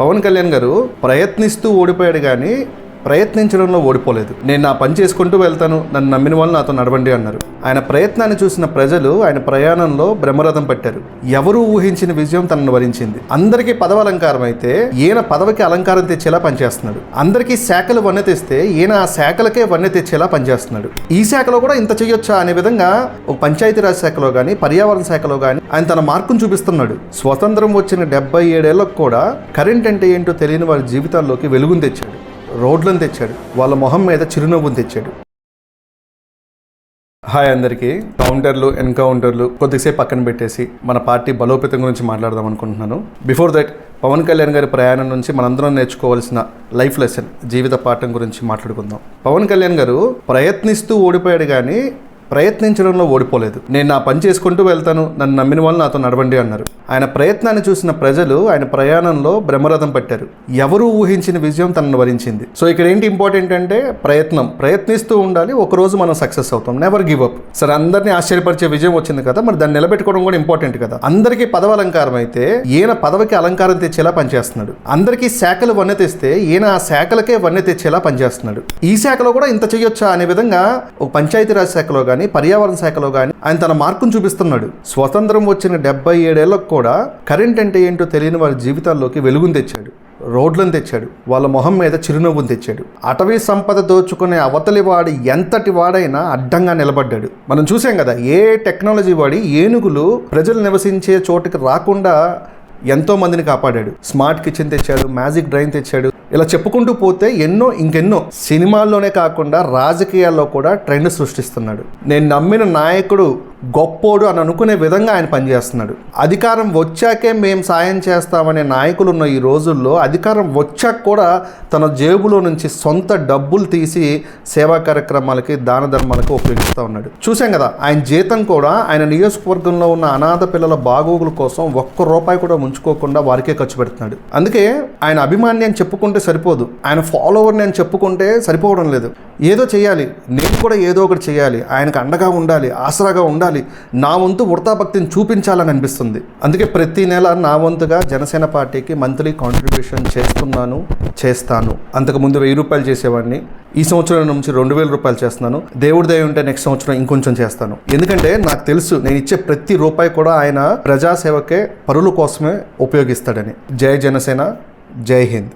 పవన్ కళ్యాణ్ గారు ప్రయత్నిస్తూ ఓడిపోయాడు కానీ ప్రయత్నించడంలో ఓడిపోలేదు. నేను నా పని చేసుకుంటూ వెళ్తాను, నన్ను నమ్మిన వాళ్ళు నాతో నడవండి అన్నారు. ఆయన ప్రయత్నాన్ని చూసిన ప్రజలు ఆయన ప్రయాణంలో బ్రహ్మరథం పట్టారు. ఎవరూ ఊహించిన విజయం తనను వరించింది. అందరికీ పదవి అలంకారం అయితే ఈయన పదవికి అలంకారం తెచ్చేలా పనిచేస్తున్నాడు. అందరికీ శాఖలు వన్నె తెస్తే ఈయన ఆ శాఖలకే వన్నె తెచ్చేలా పనిచేస్తున్నాడు. ఈ శాఖలో కూడా ఇంత చేయొచ్చా అనే విధంగా ఒక పంచాయతీరాజ్ శాఖలో కానీ పర్యావరణ శాఖలో కానీ ఆయన తన మార్కును చూపిస్తున్నాడు. స్వతంత్రం వచ్చిన 77 ఏళ్లకు కూడా కరెంట్ అంటే ఏంటో తెలియని వారి జీవితాల్లోకి వెలుగును తెచ్చాడు, రోడ్లను తెచ్చాడు, వాళ్ళ మొహం మీద చిరునవ్వును తెచ్చాడు. హాయ్ అందరికీ. కౌంటర్లు ఎన్కౌంటర్లు కొద్దిసేపు పక్కన పెట్టేసి మన పార్టీ బలోపేతం గురించి మాట్లాడదాం అనుకుంటున్నాను. బిఫోర్ దట్ పవన్ కళ్యాణ్ గారి ప్రయాణం నుంచి మనందరం నేర్చుకోవాల్సిన లైఫ్ లెసన్, జీవిత పాఠం గురించి మాట్లాడుకుందాం. పవన్ కళ్యాణ్ గారు ప్రయత్నిస్తూ ఓడిపోయాడు కానీ ప్రయత్నించడంలో ఓడిపోలేదు. నేను నా పని చేసుకుంటూ వెళ్తాను, నన్ను నమ్మిన వాళ్ళు నాతో నడవండి అన్నారు. ఆయన ప్రయత్నాన్ని చూసిన ప్రజలు ఆయన ప్రయాణంలో బ్రహ్మరథం పట్టారు. ఎవరూ ఊహించిన విజయం తనను వరించింది. సో ఇక్కడ ఏంటి ఇంపార్టెంట్ అంటే ప్రయత్నిస్తూ ఉండాలి. ఒకరోజు మనం సక్సెస్ అవుతాం. Never give up. సరే, అందరినీ ఆశ్చర్యపరిచే విజయం వచ్చింది కదా, మరి దాన్ని నిలబెట్టుకోవడం కూడా ఇంపార్టెంట్ కదా. అందరికీ పదవి అలంకారం అయితే ఈయన పదవికి అలంకారం తెచ్చేలా పనిచేస్తున్నాడు. అందరికీ శాఖలు వన్నె తెస్తే ఈయన ఆ శాఖలకే వన్నె తెచ్చేలా పనిచేస్తున్నాడు. ఈ శాఖలో కూడా ఇంత చేయొచ్చా అనే విధంగా ఒక పంచాయతీరాజ్ శాఖలో కానీ పర్యావరణ శాఖలో కానీ ఆయన తన మార్కును చూపిస్తున్నాడు. స్వతంత్రం వచ్చిన 77 ఏళ్లకు కూడా కరెంట్ అంటే ఏంటో తెలియని వారి జీవితాల్లోకి వెలుగును తెచ్చాడు, రోడ్లను తెచ్చాడు, వాళ్ళ మొహం మీద చిరునవ్వును తెచ్చాడు. అటవీ సంపద దోచుకునే అవతలి వాడు ఎంతటి వాడైనా అడ్డంగా నిలబడ్డాడు. మనం చూసాం కదా, ఏ టెక్నాలజీ వాడి ఏనుగులు ప్రజలు నివసించే చోటుకి రాకుండా ఎంతో మందిని కాపాడాడు. స్మార్ట్ కిచెన్ తెచ్చాడు, మ్యాజిక్ డ్రైన్ తెచ్చాడు. ఇలా చెప్పుకుంటూ పోతే ఇంకెన్నో సినిమాల్లోనే కాకుండా రాజకీయాల్లో కూడా ట్రెండ్ సృష్టిస్తున్నాడు. నేను నమ్మిన నాయకుడు గొప్పోడు అని అనుకునే విధంగా ఆయన పనిచేస్తున్నాడు. అధికారం వచ్చాకే మేము సాయం చేస్తామనే నాయకులు ఉన్న ఈ రోజుల్లో అధికారం వచ్చాక కూడా తన జేబులో నుంచి సొంత డబ్బులు తీసి సేవా కార్యక్రమాలకి, దాన ధర్మాలకు ఉపయోగిస్తూ ఉన్నాడు. చూసాం కదా, ఆయన జీతం కూడా ఆయన నియోజకవర్గంలో ఉన్న అనాథ పిల్లల బాగోగుల కోసం ₹1 కూడా ఉంచుకోకుండా వారికే ఖర్చు పెడుతున్నాడు. అందుకే ఆయన అభిమాని అని చెప్పుకుంటే సరిపోదు, ఆయన ఫాలోవర్ని అని చెప్పుకుంటే సరిపోవడం లేదు. ఏదో చేయాలి, నేను కూడా ఏదో ఒకటి చేయాలి, ఆయనకు అండగా ఉండాలి, ఆసరాగా ఉండాలి, నా వంతు వృతాభక్తిని చూపించాలని అనిపిస్తుంది. అందుకే ప్రతి నెల నా వంతుగా జనసేన పార్టీకి మంత్లీ కాంట్రిబ్యూషన్ చేస్తాను. అంతకుముందు ₹1000 చేసేవాడిని, ఈ సంవత్సరం నుంచి ₹2000 చేస్తున్నాను. దేవుడి దయ ఉంటే నెక్స్ట్ సంవత్సరం ఇంకొంచెం చేస్తాను. ఎందుకంటే నాకు తెలుసు నేను ఇచ్చే ప్రతి రూపాయి కూడా ఆయన ప్రజాసేవకే, పరుల కోసమే ఉపయోగిస్తాడని. జై జనసేన, జై హింద్.